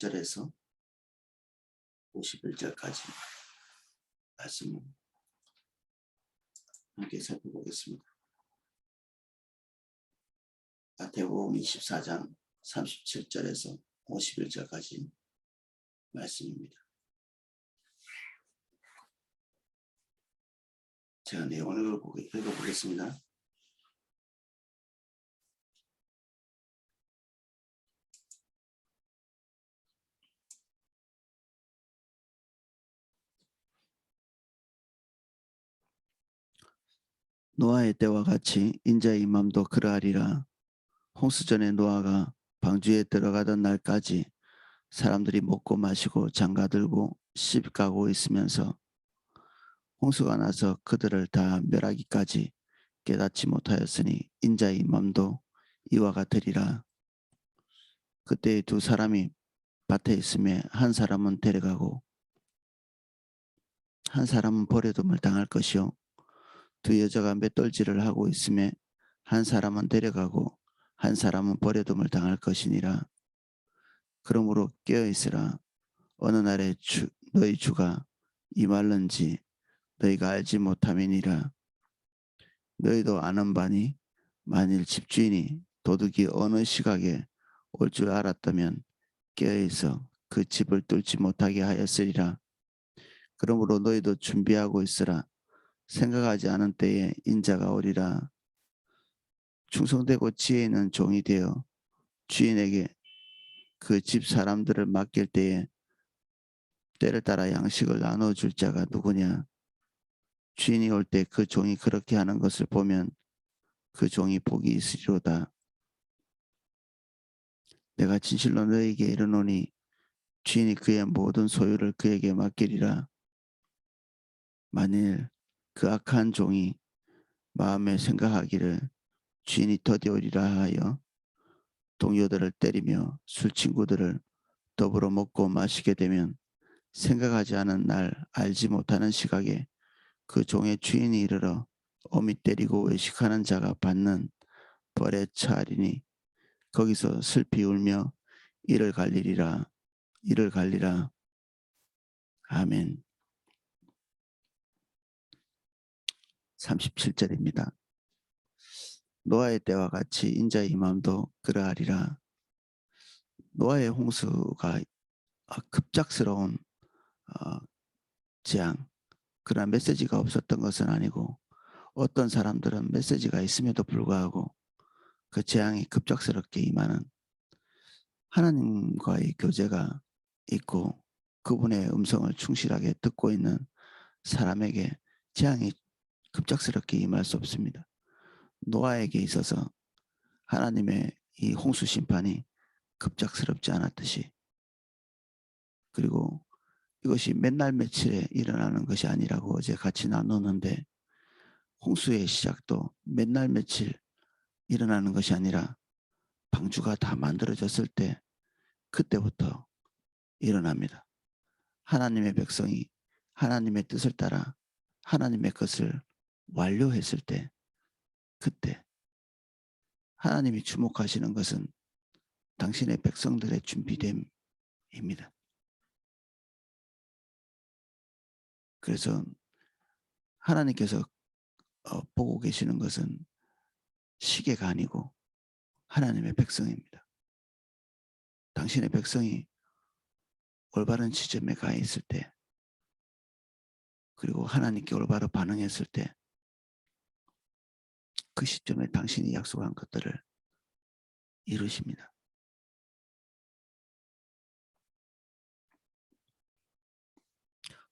30절에서 51절까지 말씀을 함께 살펴보겠습니다. 마태복음 24장 37절에서 51절까지 말씀입니다. 제가 내용을 읽어보겠습니다. 노아의 때와 같이 인자의 임함도 그러하리라. 홍수전에 노아가 방주에 들어가던 날까지 사람들이 먹고 마시고 장가들고 시집가고 있으면서 홍수가 나서 그들을 다 멸하기까지 깨닫지 못하였으니 인자의 임함도 이와 같으리라. 그때 두 사람이 밭에 있음에 한 사람은 데려가고 한 사람은 버려둠을 당할 것이요, 두 여자가 맷돌질을 하고 있음에 한 사람은 데려가고 한 사람은 버려둠을 당할 것이니라. 그러므로 깨어있으라. 어느 날에 너희 주가 임할는지 너희가 알지 못함이니라. 너희도 아는 바니 만일 집주인이 도둑이 어느 시각에 올 줄 알았다면 깨어있어 그 집을 뚫지 못하게 하였으리라. 그러므로 너희도 준비하고 있으라. 생각하지 않은 때에 인자가 오리라. 충성되고 지혜 있는 종이 되어 주인에게 그 집 사람들을 맡길 때에 때를 따라 양식을 나눠줄 자가 누구냐. 주인이 올 때 그 종이 그렇게 하는 것을 보면 그 종이 복이 있으리로다. 내가 진실로 너에게 이르노니 주인이 그의 모든 소유를 그에게 맡기리라. 만일 그 악한 종이 마음에 생각하기를 주인이 더디오리라 하여 동료들을 때리며 술 친구들을 더불어 먹고 마시게 되면 생각하지 않은 날 알지 못하는 시각에 그 종의 주인이 이르러 어미 때리고 외식하는 자가 받는 벌에 처하리니 거기서 슬피 울며 이를 갈리리라. 아멘. 37절입니다. 노아의 때와 같이 인자의 임함도 그러하리라. 노아의 홍수가 급작스러운 재앙, 그러나 메시지가 없었던 것은 아니고 어떤 사람들은 메시지가 있음에도 불구하고 그 재앙이 급작스럽게 임하는, 하나님과의 교제가 있고 그분의 음성을 충실하게 듣고 있는 사람에게 재앙이 급작스럽게 임할 수 없습니다. 노아에게 있어서 하나님의 이 홍수 심판이 급작스럽지 않았듯이, 그리고 이것이 맨날 며칠에 일어나는 것이 아니라고 어제 같이 나누는데, 홍수의 시작도 맨날 며칠 일어나는 것이 아니라 방주가 다 만들어졌을 때 그때부터 일어납니다. 하나님의 백성이 하나님의 뜻을 따라 하나님의 것을 완료했을 때, 그때 하나님이 주목하시는 것은 당신의 백성들의 준비됨입니다. 그래서 하나님께서 보고 계시는 것은 시계가 아니고 하나님의 백성입니다. 당신의 백성이 올바른 지점에 가 있을 때, 그리고 하나님께 올바로 반응했을 때, 그 시점에 당신이 약속한 것들을 이루십니다.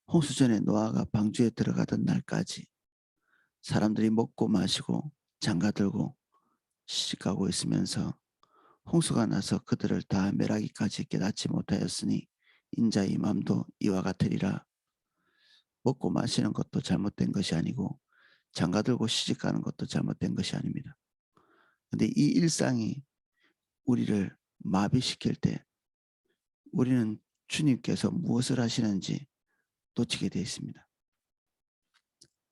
홍수전에 노아가 방주에 들어가던 날까지 사람들이 먹고 마시고 장가들고 시집가고 있으면서 홍수가 나서 그들을 다 멸하기까지 깨닫지 못하였으니 인자의 임함도 이와 같으리라. 먹고 마시는 것도 잘못된 것이 아니고 장가들고 시집가는 것도 잘못된 것이 아닙니다. 그런데 이 일상이 우리를 마비시킬 때 우리는 주님께서 무엇을 하시는지 놓치게 되어 있습니다.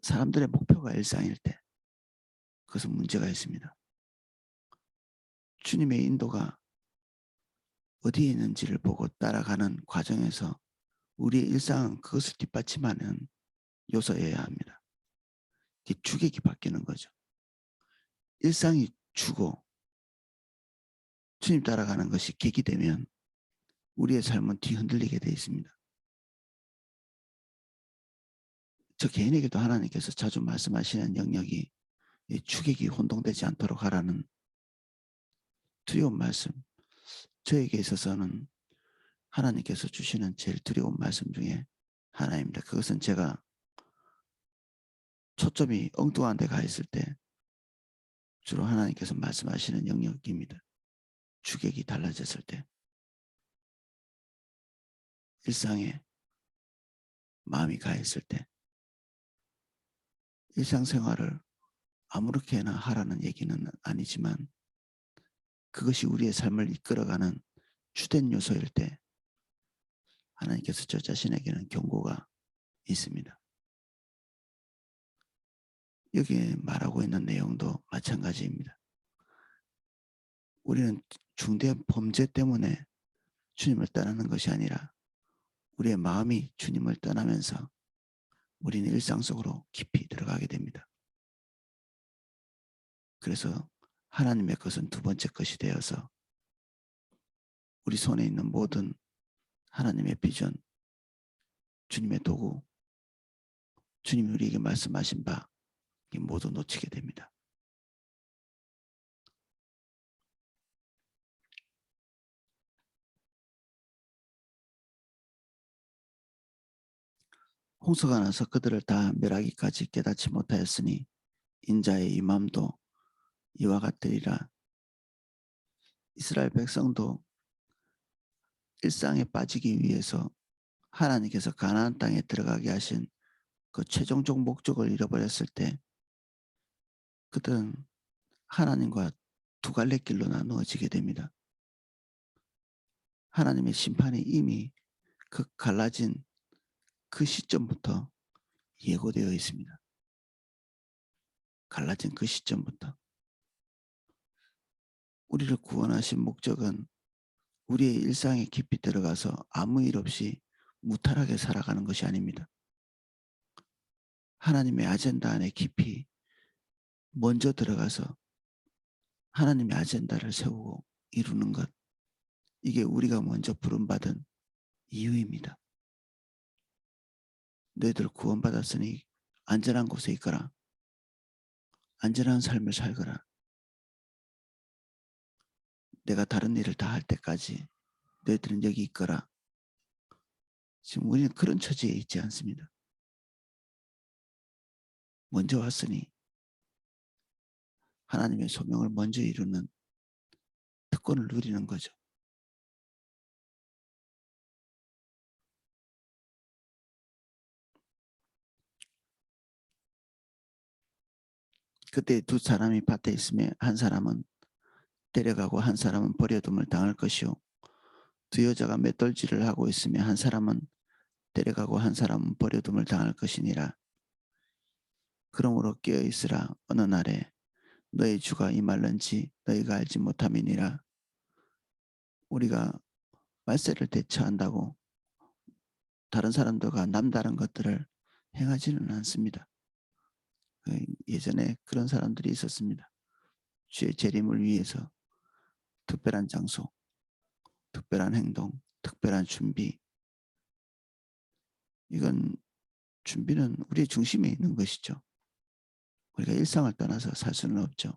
사람들의 목표가 일상일 때 그것은 문제가 있습니다. 주님의 인도가 어디에 있는지를 보고 따라가는 과정에서 우리의 일상은 그것을 뒷받침하는 요소여야 합니다. 주객이 바뀌는 거죠. 일상이 주고 주님 따라가는 것이 객이 되면 우리의 삶은 뒤흔들리게 되어 있습니다. 저 개인에게도 하나님께서 자주 말씀하시는 영역이 이 주객이 혼동되지 않도록 하라는 두려운 말씀. 저에게 있어서는 하나님께서 주시는 제일 두려운 말씀 중에 하나입니다. 그것은 제가 초점이 엉뚱한 데 가 있을 때 주로 하나님께서 말씀하시는 영역입니다. 주객이 달라졌을 때, 일상에 마음이 가 있을 때, 일상생활을 아무렇게나 하라는 얘기는 아니지만 그것이 우리의 삶을 이끌어가는 주된 요소일 때 하나님께서 저 자신에게는 경고가 있습니다. 여기에 말하고 있는 내용도 마찬가지입니다. 우리는 중대한 범죄 때문에 주님을 떠나는 것이 아니라 우리의 마음이 주님을 떠나면서 우리는 일상 속으로 깊이 들어가게 됩니다. 그래서 하나님의 것은 두 번째 것이 되어서 우리 손에 있는 모든 하나님의 비전, 주님의 도구, 주님이 우리에게 말씀하신 바 모두 놓치게 됩니다. 홍수가 나서 그들을 다 멸하기까지 깨닫지 못하였으니 인자의 임함도 이와 같으리라. 이스라엘 백성도 일상에 빠지기 위해서 하나님께서 가나안 땅에 들어가게 하신 그 최종적 목적을 잃어버렸을 때 그들은 하나님과 두 갈래 길로 나누어지게 됩니다. 하나님의 심판이 이미 그 갈라진 그 시점부터 예고되어 있습니다. 갈라진 그 시점부터. 우리를 구원하신 목적은 우리의 일상에 깊이 들어가서 아무 일 없이 무탈하게 살아가는 것이 아닙니다. 하나님의 아젠다 안에 깊이 먼저 들어가서 하나님의 아젠다를 세우고 이루는 것. 이게 우리가 먼저 부름받은 이유입니다. 너희들 구원받았으니 안전한 곳에 있거라. 안전한 삶을 살거라. 내가 다른 일을 다 할 때까지 너희들은 여기 있거라. 지금 우리는 그런 처지에 있지 않습니다. 먼저 왔으니 하나님의 소명을 먼저 이루는 특권을 누리는 거죠. 그때 두 사람이 밭에 있으며 한 사람은 데려가고 한 사람은 버려둠을 당할 것이요 두 여자가 맷돌질을 하고 있으며 한 사람은 데려가고 한 사람은 버려둠을 당할 것이니라. 그러므로 깨어있으라. 어느 날에 너희 주가 임할는지 너희가 알지 못함이니라. 우리가 말세를 대처한다고 다른 사람들과 남다른 것들을 행하지는 않습니다. 예전에 그런 사람들이 있었습니다. 주의 재림을 위해서 특별한 장소, 특별한 행동, 특별한 준비. 이건 준비는 우리의 중심에 있는 것이죠. 우리가 일상을 떠나서 살 수는 없죠.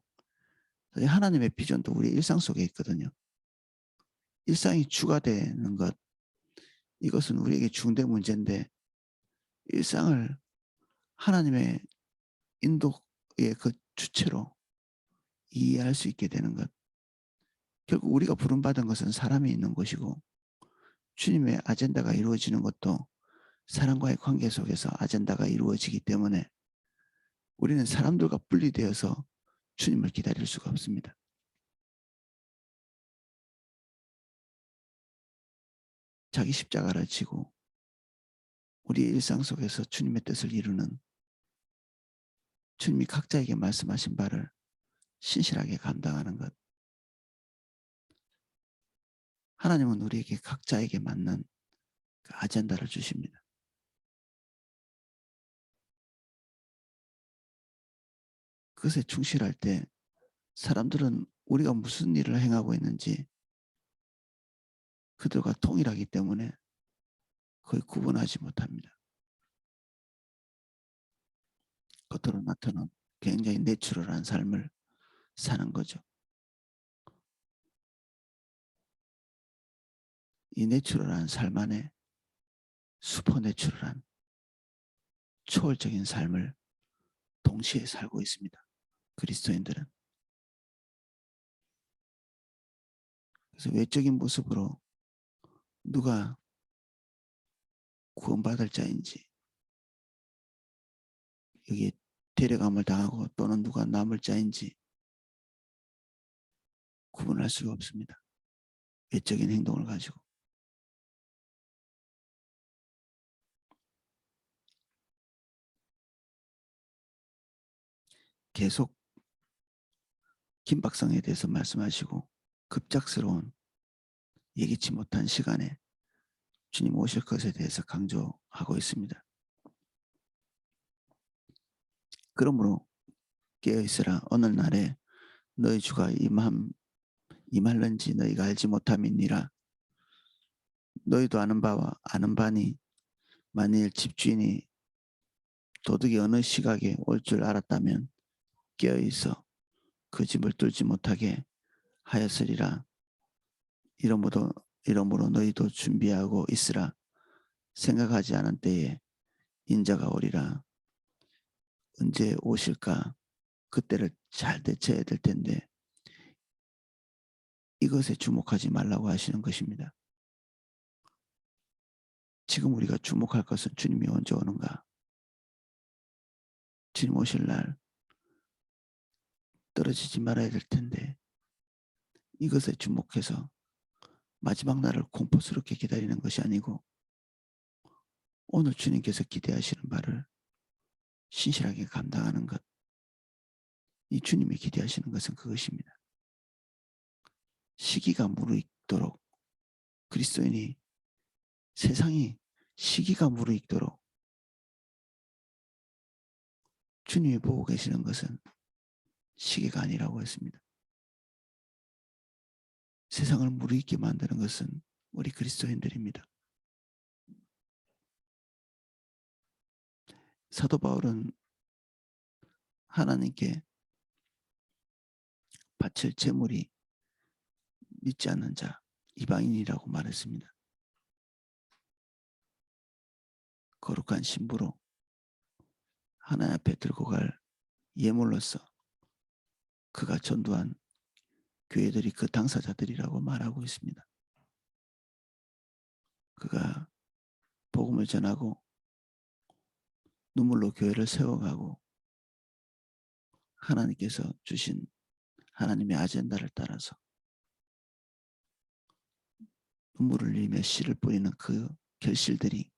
하나님의 비전도 우리 일상 속에 있거든요. 일상이 주가 되는 것, 이것은 우리에게 중대 문제인데 일상을 하나님의 인도의 그 주체로 이해할 수 있게 되는 것. 결국 우리가 부름받은 것은 사람이 있는 곳이고 주님의 아젠다가 이루어지는 것도 사람과의 관계 속에서 아젠다가 이루어지기 때문에 우리는 사람들과 분리되어서 주님을 기다릴 수가 없습니다. 자기 십자가를 지고 우리 일상 속에서 주님의 뜻을 이루는 주님이 각자에게 말씀하신 바를 신실하게 감당하는 것. 하나님은 우리에게 각자에게 맞는 그 아젠다를 주십니다. 그것에 충실할 때 사람들은 우리가 무슨 일을 행하고 있는지 그들과 동일하기 때문에 거의 구분하지 못합니다. 겉으로 나타난 굉장히 내추럴한 삶을 사는 거죠. 이 내추럴한 삶 안에 슈퍼내추럴한 초월적인 삶을 동시에 살고 있습니다. 그리스도인들은. 그래서 외적인 모습으로 누가 구원받을 자인지, 여기에 데려감을 당하고 또는 누가 남을 자인지 구분할 수가 없습니다. 외적인 행동을 가지고. 계속 긴박성에 대해서 말씀하시고 급작스러운 예기치 못한 시간에 주님 오실 것에 대해서 강조하고 있습니다. 그러므로 깨어있으라. 어느 날에 너희 주가 임할는지 너희가 알지 못함이니라. 너희도 아는 바니 만일 집주인이 도둑이 어느 시각에 올 줄 알았다면 깨어있어 그 집을 뚫지 못하게 하였으리라. 이러므로 너희도 준비하고 있으라. 생각하지 않은 때에 인자가 오리라. 언제 오실까? 그때를 잘 대처해야 될 텐데 이것에 주목하지 말라고 하시는 것입니다. 지금 우리가 주목할 것은 주님이 언제 오는가? 주님 오실 날 떨어지지 말아야 될 텐데 이것에 주목해서 마지막 날을 공포스럽게 기다리는 것이 아니고 오늘 주님께서 기대하시는 바를 신실하게 감당하는 것. 이 주님이 기대하시는 것은 그것입니다. 시기가 무르익도록 그리스도인이 세상이 시기가 무르익도록 주님이 보고 계시는 것은 시기가 아니라고 했습니다. 세상을 무르익게 만드는 것은 우리 그리스도인들입니다. 사도 바울은 하나님께 바칠 제물이 믿지 않는 자, 이방인이라고 말했습니다. 거룩한 신부로 하나님 앞에 들고 갈 예물로서 그가 전도한 교회들이 그 당사자들이라고 말하고 있습니다. 그가 복음을 전하고 눈물로 교회를 세워가고 하나님께서 주신 하나님의 아젠다를 따라서 눈물을 흘리며 씨를 뿌리는 그 결실들이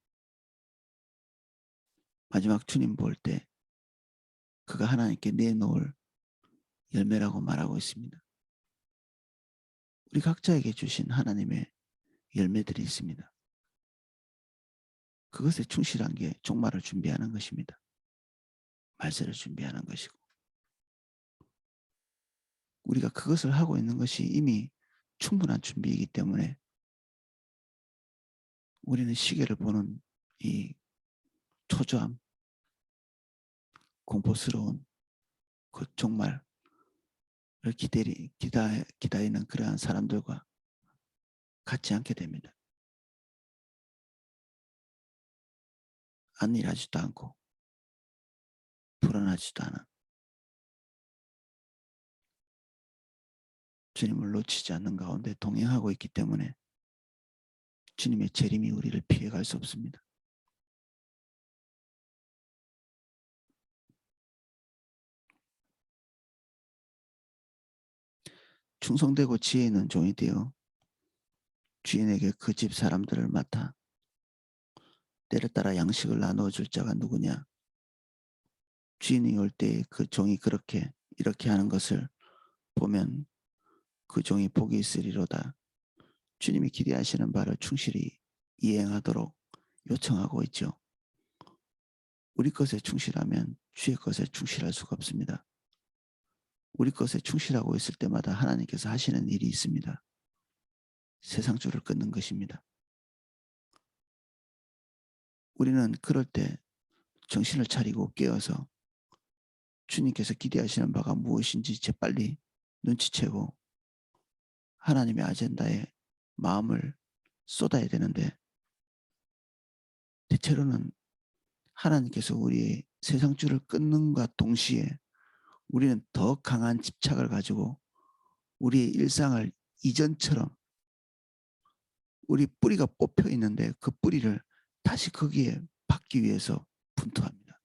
마지막 주님 볼 때 그가 하나님께 내놓을 열매라고 말하고 있습니다. 우리 각자에게 주신 하나님의 열매들이 있습니다. 그것에 충실한 게 종말을 준비하는 것입니다. 말세를 준비하는 것이고 우리가 그것을 하고 있는 것이 이미 충분한 준비이기 때문에 우리는 시계를 보는 이 초조함, 공포스러운 그 종말을 기다리는 그러한 사람들과 같지 않게 됩니다. 안일하지도 않고 불안하지도 않은 주님을 놓치지 않는 가운데 동행하고 있기 때문에 주님의 재림이 우리를 피해갈 수 없습니다. 충성되고 지혜 있는 종이 되어 주인에게 그 집 사람들을 맡아 때를 따라 양식을 나누어 줄 자가 누구냐? 주인이 올 때 그 종이 이렇게 하는 것을 보면 그 종이 복이 있으리로다. 주님이 기대하시는 바를 충실히 이행하도록 요청하고 있죠. 우리 것에 충실하면 주의 것에 충실할 수가 없습니다. 우리 것에 충실하고 있을 때마다 하나님께서 하시는 일이 있습니다. 세상 줄을 끊는 것입니다. 우리는 그럴 때 정신을 차리고 깨어서 주님께서 기대하시는 바가 무엇인지 재빨리 눈치채고 하나님의 아젠다에 마음을 쏟아야 되는데, 대체로는 하나님께서 우리의 세상 줄을 끊는과 동시에 우리는 더 강한 집착을 가지고 우리의 일상을 이전처럼, 우리 뿌리가 뽑혀 있는데 그 뿌리를 다시 거기에 받기 위해서 분투합니다.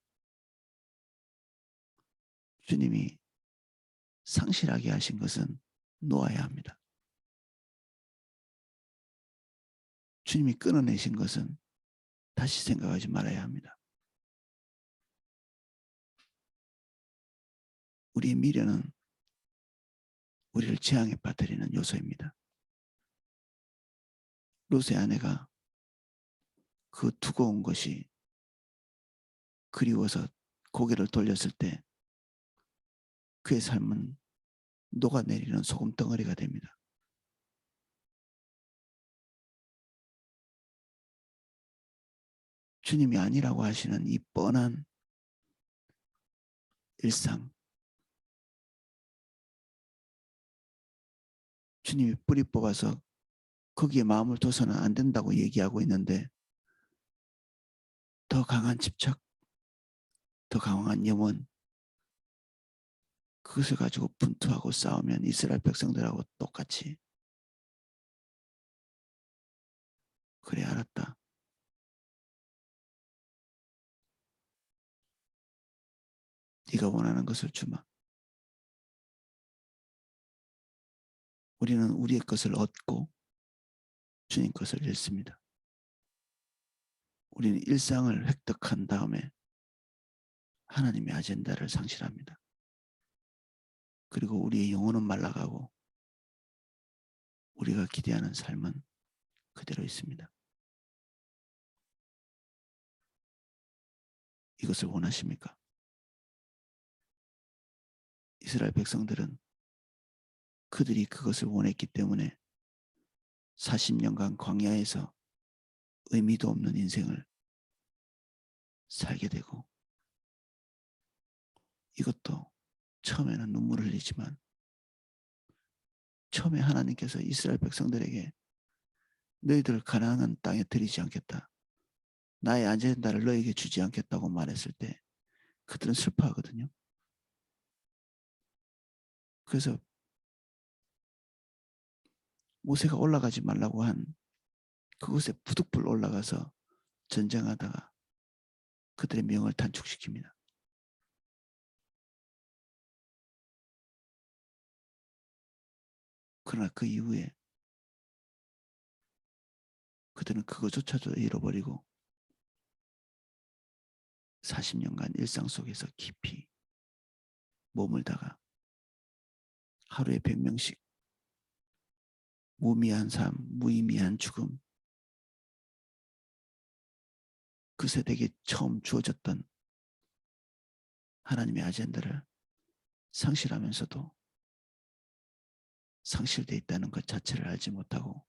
주님이 상실하게 하신 것은 놓아야 합니다. 주님이 끊어내신 것은 다시 생각하지 말아야 합니다. 우리의 미련은 우리를 재앙에 빠뜨리는 요소입니다. 롯의 아내가 그 두고 온 것이 그리워서 고개를 돌렸을 때 그의 삶은 녹아내리는 소금 덩어리가 됩니다. 주님이 아니라고 하시는 이 뻔한 일상, 주님이 뿌리 뽑아서 거기에 마음을 둬서는 안 된다고 얘기하고 있는데, 더 강한 집착, 더 강한 염원, 그것을 가지고 분투하고 싸우면 이스라엘 백성들하고 똑같이, 그래 알았다, 네가 원하는 것을 주마. 우리는 우리의 것을 얻고 주님 것을 잃습니다. 우리는 일상을 획득한 다음에 하나님의 아젠다를 상실합니다. 그리고 우리의 영혼은 말라가고 우리가 기대하는 삶은 그대로 있습니다. 이것을 원하십니까? 이스라엘 백성들은 그들이 그것을 원했기 때문에 40년간 광야에서 의미도 없는 인생을 살게 되고, 이것도 처음에는 눈물을 흘리지만 처음에 하나님께서 이스라엘 백성들에게 너희들을 가나안 땅에 들이지 않겠다, 나의 아젠다를 너에게 주지 않겠다고 말했을 때 그들은 슬퍼하거든요. 그래서 모세가 올라가지 말라고 한 그곳에 부득불 올라가서 전쟁하다가 그들의 명을 단축시킵니다. 그러나 그 이후에 그들은 그것조차도 잃어버리고 40년간 일상 속에서 깊이 머물다가 하루에 100명씩 무미한 삶, 무의미한 죽음, 그 세대에게 처음 주어졌던 하나님의 아젠다를 상실하면서도 상실되어 있다는 것 자체를 알지 못하고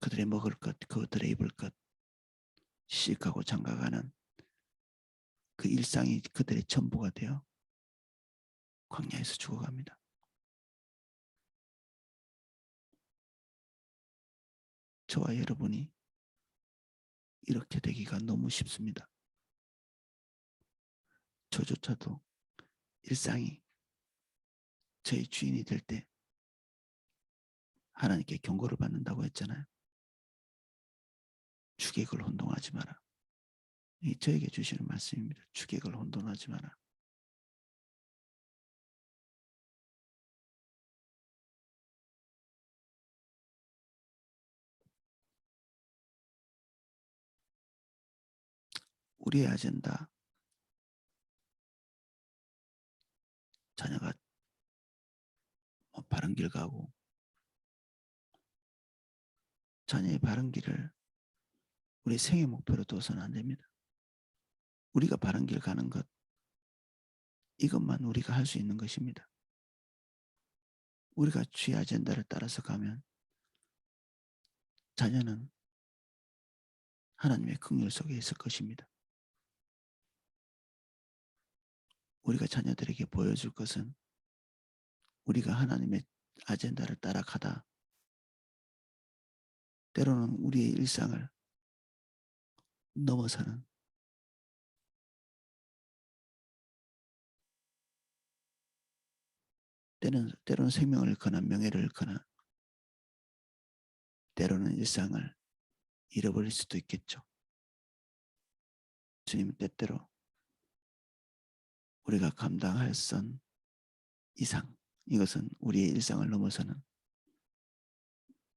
그들의 먹을 것, 그들의 입을 것 시식하고 장가가는 그 일상이 그들의 전부가 되어 광야에서 죽어갑니다. 저와 여러분이 이렇게 되기가 너무 쉽습니다. 저조차도 일상이 저의 주인이 될 때 하나님께 경고를 받는다고 했잖아요. 주객을 혼동하지 마라. 이 저에게 주시는 말씀입니다. 주객을 혼돈하지 마라. 우리의 아젠다, 자녀가 바른 길 가고 자녀의 바른 길을 우리 생애 목표로 둬서는 안 됩니다. 우리가 바른 길 가는 것, 이것만 우리가 할 수 있는 것입니다. 우리가 주의 아젠다를 따라서 가면 자녀는 하나님의 긍휼 속에 있을 것입니다. 우리가 자녀들에게 보여줄 것은 우리가 하나님의 아젠다를 따라가다 때로는 우리의 일상을 넘어서는 때로는 생명을 잃거나 명예를 잃거나 때로는 일상을 잃어버릴 수도 있겠죠. 주님은 때때로 우리가 감당할 선 이상, 이것은 우리의 일상을 넘어서는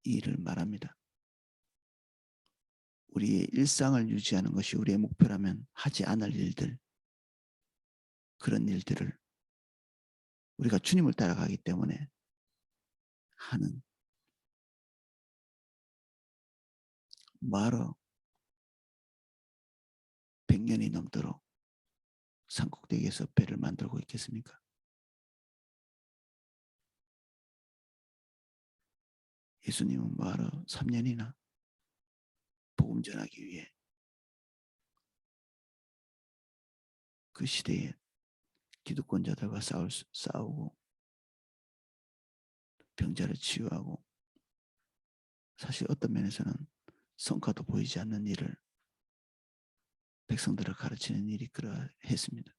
이 일을 말합니다. 우리의 일상을 유지하는 것이 우리의 목표라면 하지 않을 일들, 그런 일들을 우리가 주님을 따라가기 때문에 하는, 말어 100년이 넘도록 산꼭대기에서 배를 만들고 있겠습니까? 예수님은 말어 3년이나 복음 전하기 위해 그 시대에 기득권자들과 싸우고 병자를 치유하고, 사실 어떤 면에서는 성과도 보이지 않는 일을 백성들을 가르치는 일이 그러했습니다.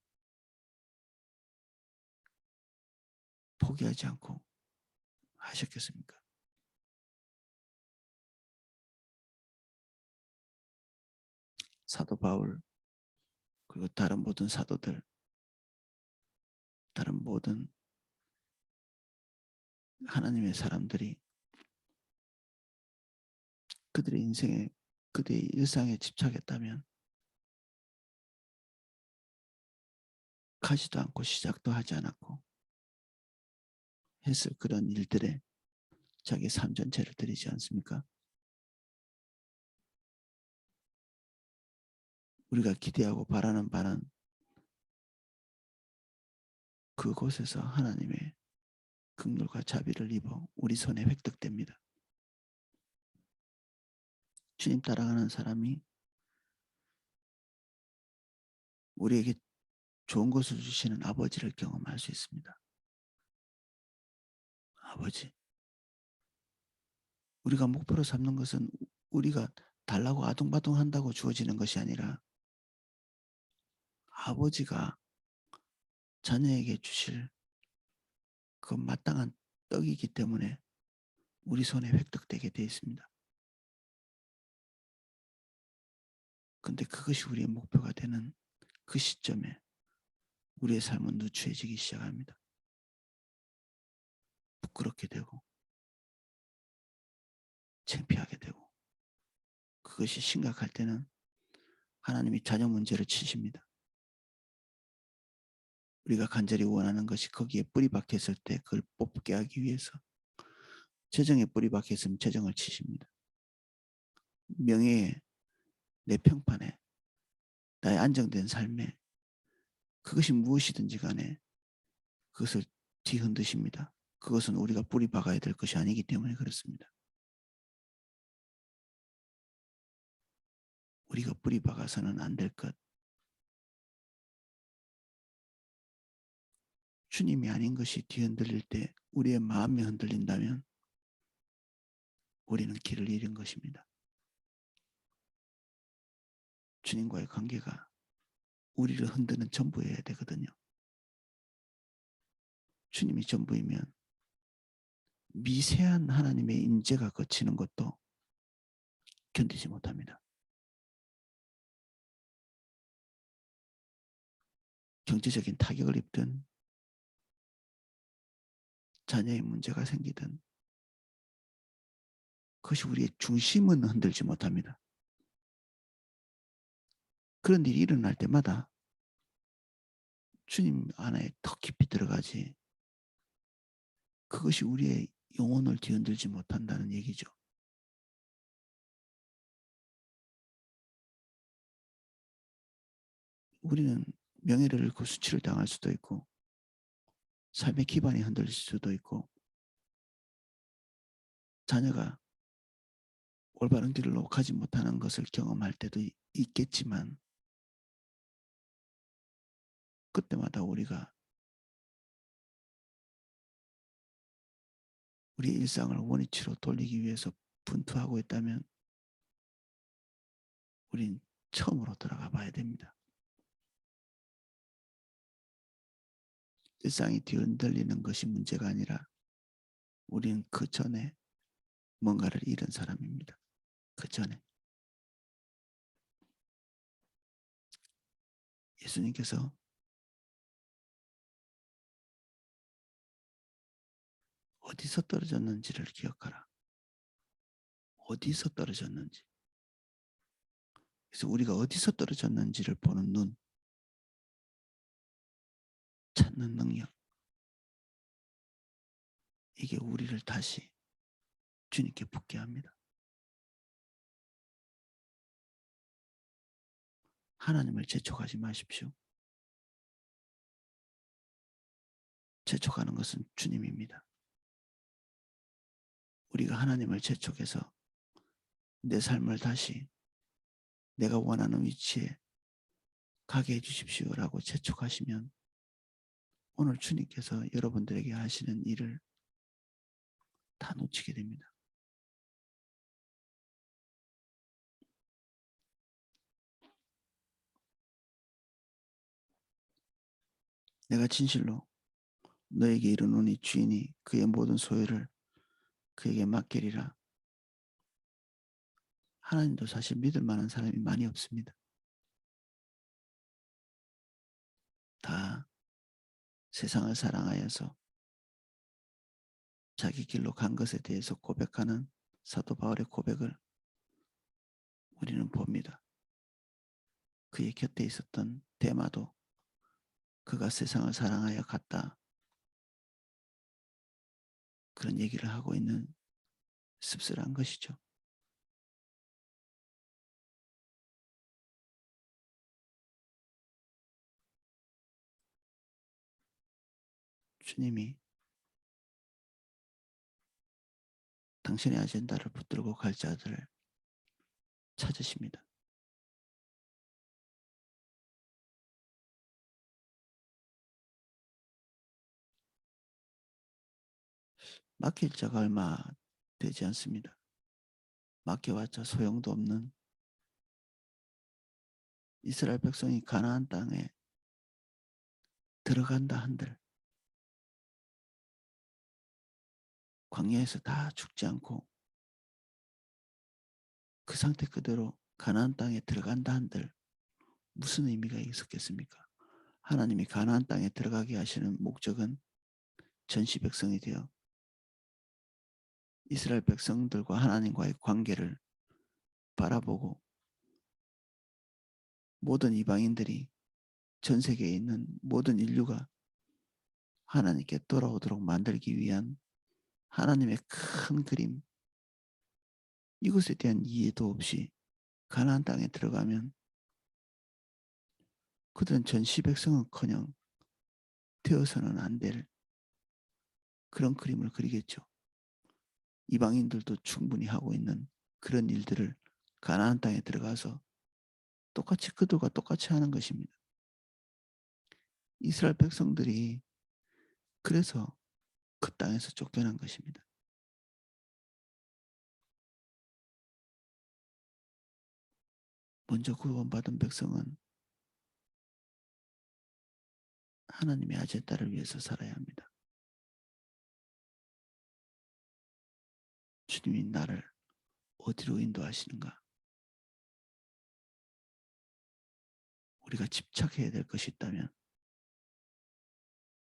포기하지 않고 하셨겠습니까? 사도 바울, 그리고 다른 모든 사도들, 다른 모든 하나님의 사람들이 그들의 인생에, 그들의 일상에 집착했다면 가지도 않고 시작도 하지 않았고 했을 그런 일들에 자기 삶 전체를 드리지 않습니까? 우리가 기대하고 바라는 바는 그곳에서 하나님의 긍휼과 자비를 입어 우리 손에 획득됩니다. 주님 따라가는 사람이 우리에게 좋은 것을 주시는 아버지를 경험할 수 있습니다. 아버지. 우리가 목표로 삼는 것은 우리가 달라고 아둥바둥 한다고 주어지는 것이 아니라 아버지가 자녀에게 주실 그 마땅한 떡이기 때문에 우리 손에 획득되게 되어 있습니다. 그런데 그것이 우리의 목표가 되는 그 시점에 우리의 삶은 누추해지기 시작합니다. 부끄럽게 되고 창피하게 되고, 그것이 심각할 때는 하나님이 자녀 문제를 치십니다. 우리가 간절히 원하는 것이 거기에 뿌리 박혔을 때 그걸 뽑게 하기 위해서 재정에 뿌리 박혔으면 재정을 치십니다. 명예에, 내 평판에, 나의 안정된 삶에, 그것이 무엇이든지 간에 그것을 뒤흔드십니다. 그것은 우리가 뿌리 박아야 될 것이 아니기 때문에 그렇습니다. 우리가 뿌리 박아서는 안 될 것, 주님이 아닌 것이 뒤흔들릴 때 우리의 마음이 흔들린다면 우리는 길을 잃은 것입니다. 주님과의 관계가 우리를 흔드는 전부여야 되거든요. 주님이 전부이면 미세한 하나님의 인재가 거치는 것도 견디지 못합니다. 경제적인 타격을 입든 자녀의 문제가 생기든 그것이 우리의 중심은 흔들지 못합니다. 그런 일이 일어날 때마다 주님 안에 더 깊이 들어가지 그것이 우리의 영혼을 뒤흔들지 못한다는 얘기죠. 우리는 명예를 잃고 수치를 당할 수도 있고 삶의 기반이 흔들릴 수도 있고 자녀가 올바른 길로 가지 못하는 것을 경험할 때도 있겠지만 그때마다 우리가 우리 일상을 원위치로 돌리기 위해서 분투하고 있다면 우린 처음으로 돌아가 봐야 됩니다. 일상이 뒤흔들리는 것이 문제가 아니라 우리는 그 전에 뭔가를 잃은 사람입니다. 그 전에 예수님께서 어디서 떨어졌는지를 기억하라. 어디서 떨어졌는지. 그래서 우리가 어디서 떨어졌는지를 보는 눈, 찾는 능력, 이게 우리를 다시 주님께 붙게 합니다. 하나님을 재촉하지 마십시오. 재촉하는 것은 주님입니다. 우리가 하나님을 재촉해서 내 삶을 다시 내가 원하는 위치에 가게 해주십시오라고 재촉하시면 오늘 주님께서 여러분들에게 하시는 일을 다 놓치게 됩니다. 내가 진실로 너에게 이르노니 주인이 그의 모든 소유를 그에게 맡기리라. 하나님도 사실 믿을 만한 사람이 많이 없습니다. 다 세상을 사랑하여서 자기 길로 간 것에 대해서 고백하는 사도 바울의 고백을 우리는 봅니다. 그의 곁에 있었던 데마도 그가 세상을 사랑하여 갔다. 그런 얘기를 하고 있는 씁쓸한 것이죠. 주님이 당신의 아젠다를 붙들고 갈 자들을 찾으십니다. 맡길 자가 얼마 되지 않습니다. 맡겨봤자 소용도 없는 이스라엘 백성이 가나안 땅에 들어간다 한들 광야에서 다 죽지 않고 그 상태 그대로 가나안 땅에 들어간다 한들 무슨 의미가 있었겠습니까? 하나님이 가나안 땅에 들어가게 하시는 목적은 전시 백성이 되어 이스라엘 백성들과 하나님과의 관계를 바라보고 모든 이방인들이 전 세계에 있는 모든 인류가 하나님께 돌아오도록 만들기 위한 하나님의 큰 그림, 이것에 대한 이해도 없이 가나안 땅에 들어가면 그들은 전시 백성은커녕 되어서는 안 될 그런 그림을 그리겠죠. 이방인들도 충분히 하고 있는 그런 일들을 가나안 땅에 들어가서 똑같이 그들과 똑같이 하는 것입니다. 이스라엘 백성들이 그래서 그 땅에서 쫓겨난 것입니다. 먼저 구원받은 백성은 하나님의 아젠다를 위해서 살아야 합니다. 주님이 나를 어디로 인도하시는가? 우리가 집착해야 될 것이 있다면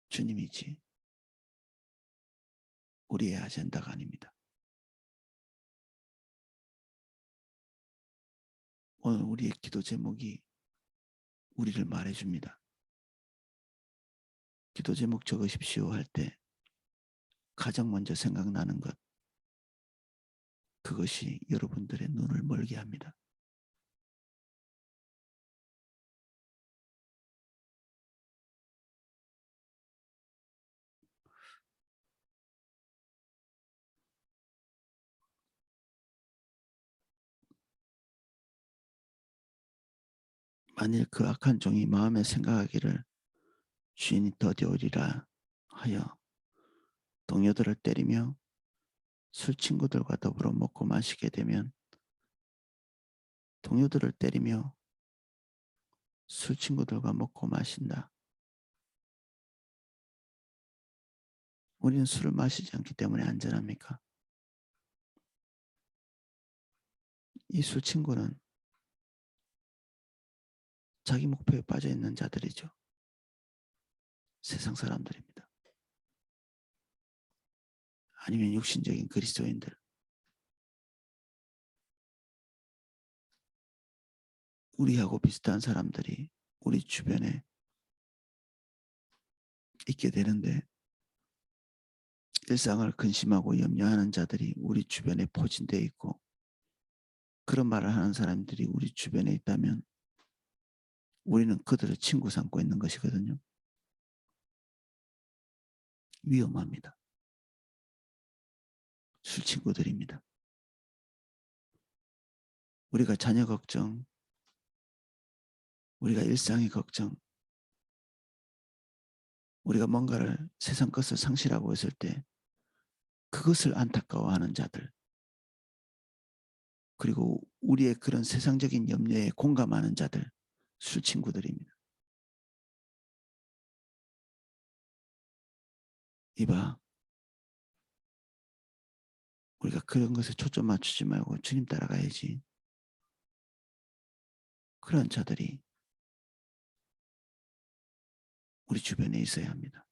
주님이지 우리의 아젠다가 아닙니다. 오늘 우리의 기도 제목이 우리를 말해줍니다. 기도 제목 적으십시오 할 때 가장 먼저 생각나는 것, 그것이 여러분들의 눈을 멀게 합니다. 만일 그 악한 종이 마음에 생각하기를 주인이 더디오리라 하여 동료들을 때리며 술 친구들과 더불어 먹고 마시게 되면, 동료들을 때리며 술 친구들과 먹고 마신다. 우리는 술을 마시지 않기 때문에 안전합니까? 이 술 친구는 자기 목표에 빠져 있는 자들이죠. 세상 사람들입니다. 아니면 육신적인 그리스도인들. 우리하고 비슷한 사람들이 우리 주변에 있게 되는데, 일상을 근심하고 염려하는 자들이 우리 주변에 포진되어 있고, 그런 말을 하는 사람들이 우리 주변에 있다면 우리는 그들을 친구 삼고 있는 것이거든요. 위험합니다. 술 친구들입니다. 우리가 자녀 걱정, 우리가 일상의 걱정, 우리가 뭔가를 세상 것을 상실하고 있을 때 그것을 안타까워하는 자들, 그리고 우리의 그런 세상적인 염려에 공감하는 자들, 술 친구들입니다. 이봐, 우리가 그런 것에 초점 맞추지 말고 주님 따라가야지. 그런 자들이 우리 주변에 있어야 합니다.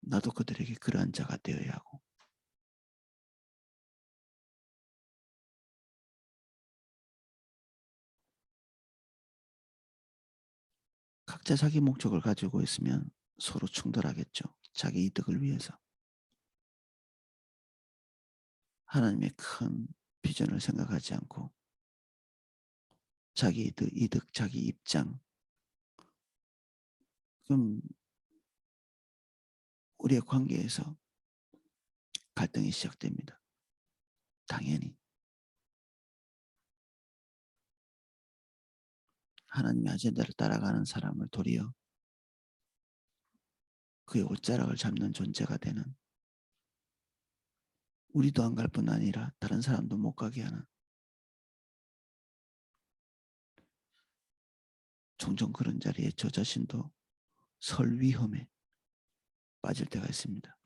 나도 그들에게 그러한 자가 되어야 하고, 각자 자기 목적을 가지고 있으면 서로 충돌하겠죠. 자기 이득을 위해서. 하나님의 큰 비전을 생각하지 않고 자기 이득, 자기 입장. 그럼 우리의 관계에서 갈등이 시작됩니다. 당연히 하나님의 아젠다를 따라가는 사람을 도리어 그의 옷자락을 잡는 존재가 되는, 우리도 안 갈 뿐 아니라 다른 사람도 못 가게 하는, 종종 그런 자리에 저 자신도 설 위험에 빠질 때가 있습니다.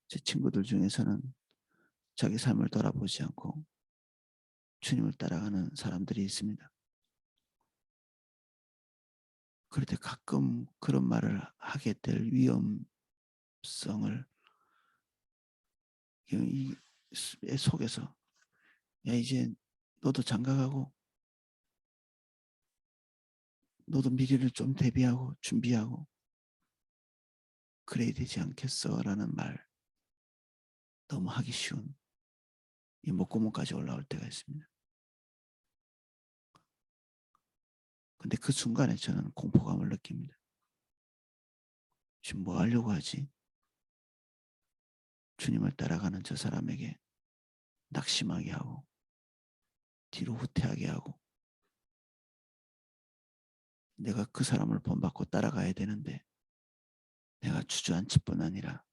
제 친구들 중에서는 자기 삶을 돌아보지 않고 주님을 따라가는 사람들이 있습니다. 그럴 때 가끔 그런 말을 하게 될 위험성을 이 속에서, 야 이제 너도 장가가고 너도 미래를 좀 대비하고 준비하고 그래야 되지 않겠어? 라는 말, 너무 하기 쉬운 이 목구멍까지 올라올 때가 있습니다. 근데 그 순간에 저는 공포감을 느낍니다. 지금 뭐 하려고 하지? 주님을 따라가는 저 사람에게 낙심하게 하고 뒤로 후퇴하게 하고, 내가 그 사람을 본받고 따라가야 되는데 내가 주저앉을 뿐 아니라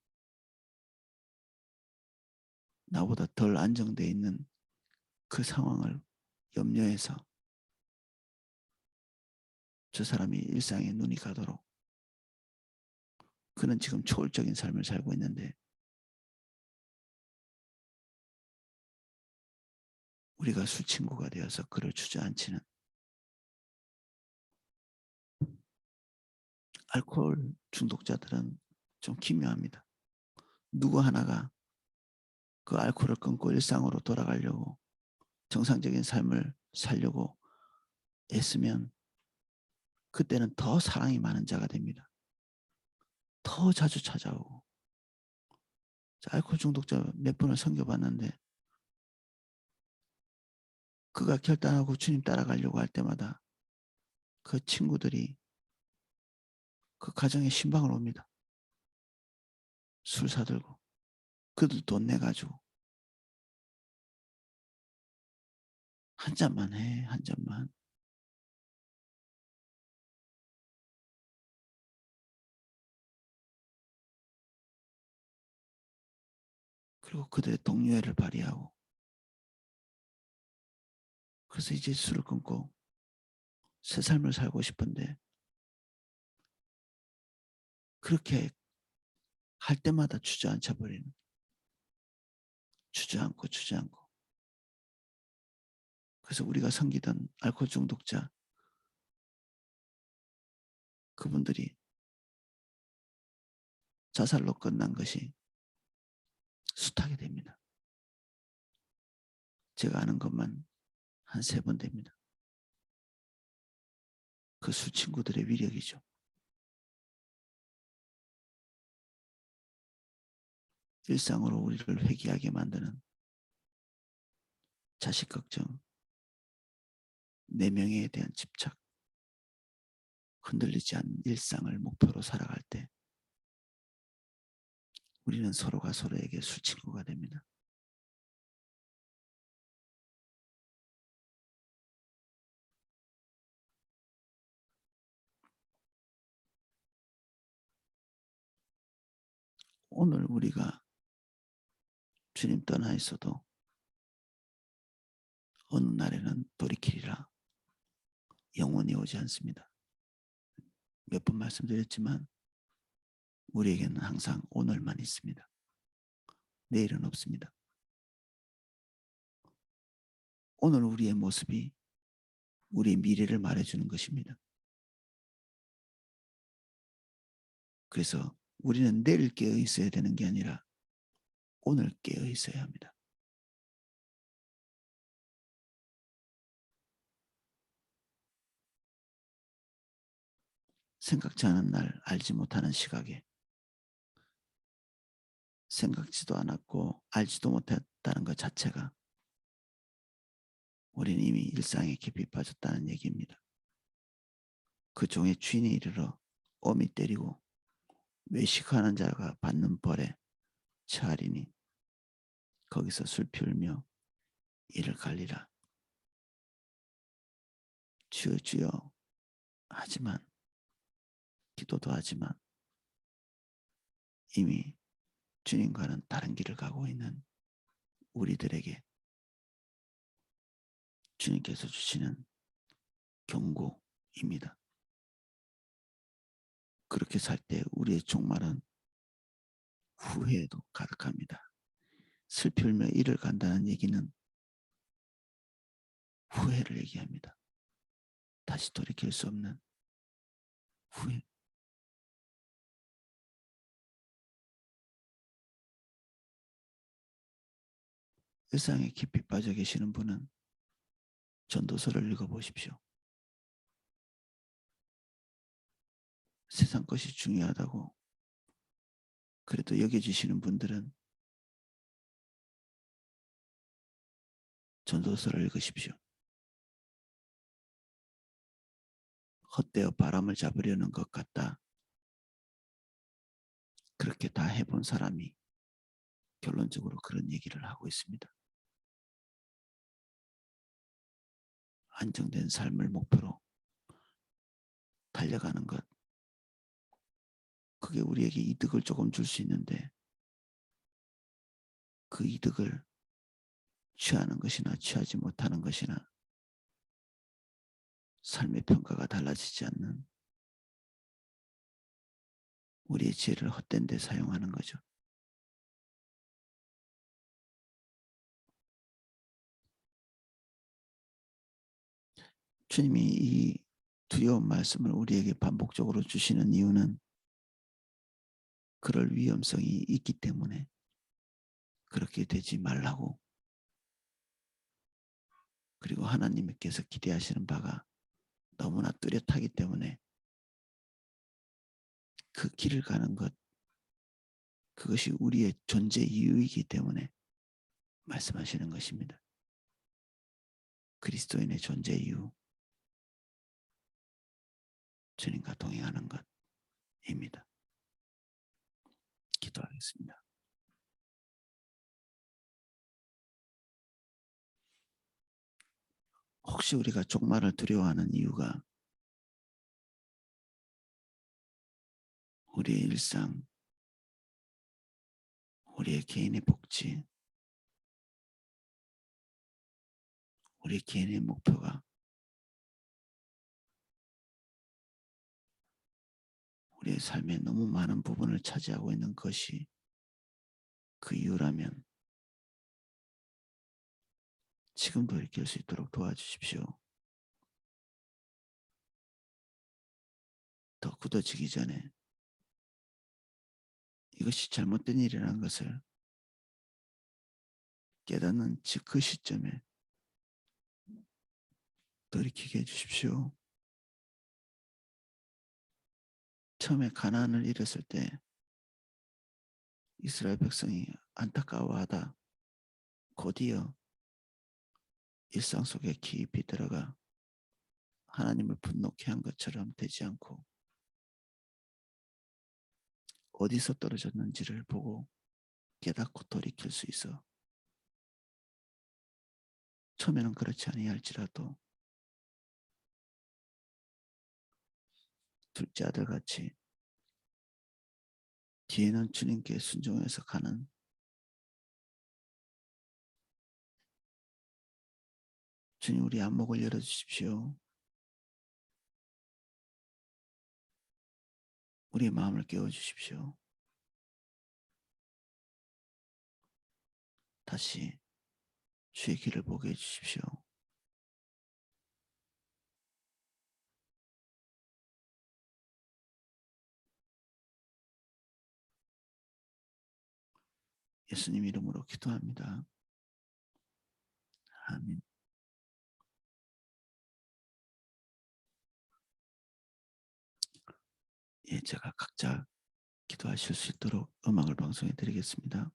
나보다 덜 안정되어 있는 그 상황을 염려해서 저 사람이 일상에 눈이 가도록, 그는 지금 초월적인 삶을 살고 있는데 우리가 술 친구가 되어서 그를 주저앉히는, 알코올 중독자들은 좀 기묘합니다. 누구 하나가 그 알코올을 끊고 일상으로 돌아가려고, 정상적인 삶을 살려고 애쓰면 그때는 더 사랑이 많은 자가 됩니다. 더 자주 찾아오고. 알코올 중독자 몇 분을 섬겨봤는데 그가 결단하고 주님 따라가려고 할 때마다 그 친구들이 그 가정에 신방을 옵니다. 술 사들고 그들 돈 내가지고. 한 잔만 해, 한 잔만. 그리고 그들의 동료애를 발휘하고, 그래서 이제 술을 끊고 새 삶을 살고 싶은데, 그렇게 할 때마다 주저앉아 버리는, 주저앉고. 그래서 우리가 섬기던 알코올 중독자, 그분들이 자살로 끝난 것이 숱하게 됩니다. 제가 아는 것만 한 3번 됩니다. 그 술 친구들의 위력이죠. 일상으로 우리를 회귀하게 만드는 자식 걱정, 내 명예에 대한 집착, 흔들리지 않는 일상을 목표로 살아갈 때 우리는 서로가 서로에게 술 친구가 됩니다. 오늘 우리가 주님 떠나 있어도 어느 날에는 돌이키리라. 영원히 오지 않습니다. 몇 번 말씀드렸지만 우리에게는 항상 오늘만 있습니다. 내일은 없습니다. 오늘 우리의 모습이 우리의 미래를 말해주는 것입니다. 그래서 우리는 내일 깨어 있어야 되는 게 아니라 오늘 깨어 있어야 합니다. 생각지 않은 날, 알지 못하는 시각에 생각지도 않았고 알지도 못했다는 것 자체가 우리는 이미 일상에 깊이 빠졌다는 얘기입니다. 그 종의 주인이 이르러 엄히 때리고 외식하는 자가 받는 벌에 처하리니 거기서 술 피우며 이를 갈리라. 주여 주여 하지만, 기도도 하지만 이미 주님과는 다른 길을 가고 있는 우리들에게 주님께서 주시는 경고입니다. 그렇게 살 때 우리의 종말은 후회도 가득합니다. 슬피울며 이를 간다는 얘기는 후회를 얘기합니다. 다시 돌이킬 수 없는 후회. 일상에 깊이 빠져 계시는 분은 전도서를 읽어보십시오. 세상 것이 중요하다고 그래도 여겨지시는 분들은 전도서를 읽으십시오. 헛되어 바람을 잡으려는 것 같다. 그렇게 다 해본 사람이 결론적으로 그런 얘기를 하고 있습니다. 안정된 삶을 목표로 달려가는 것, 그게 우리에게 이득을 조금 줄 수 있는데 그 이득을 취하는 것이나 취하지 못하는 것이나 삶의 평가가 달라지지 않는 우리의 지혜를 헛된 데 사용하는 거죠. 주님이 이 두려운 말씀을 우리에게 반복적으로 주시는 이유는 그럴 위험성이 있기 때문에 그렇게 되지 말라고, 그리고 하나님께서 기대하시는 바가 너무나 뚜렷하기 때문에 그 길을 가는 것, 그것이 우리의 존재 이유이기 때문에 말씀하시는 것입니다. 그리스도인의 존재 이유, 주님과 동행하는 것입니다. 기도하겠습니다. 혹시 우리가 종말을 두려워하는 이유가 우리의 일상, 우리의 개인의 복지, 우리 개인의 목표가 우리의 삶의 너무 많은 부분을 차지하고 있는 것이 그 이유라면 지금도 일으킬 수 있도록 도와주십시오. 더 굳어지기 전에 이것이 잘못된 일이라는 것을 깨닫는 그 시점에 돌이키게 해주십시오. 처음에 가나안을 잃었을 때 이스라엘 백성이 안타까워하다 곧이어 일상 속에 깊이 들어가 하나님을 분노케 한 것처럼 되지 않고 어디서 떨어졌는지를 보고 깨닫고 돌이킬 수 있어 처음에는 그렇지 아니할지라도 둘째 아들같이 뒤에는 주님께 순종해서 가는 주님 우리 안목을 열어주십시오. 우리의 마음을 깨워주십시오. 다시 주의 길을 보게 해주십시오. 예수님 이름으로 기도합니다. 아멘. 예, 제가 각자 기도하실 수 있도록 음악을 방송해 드리겠습니다.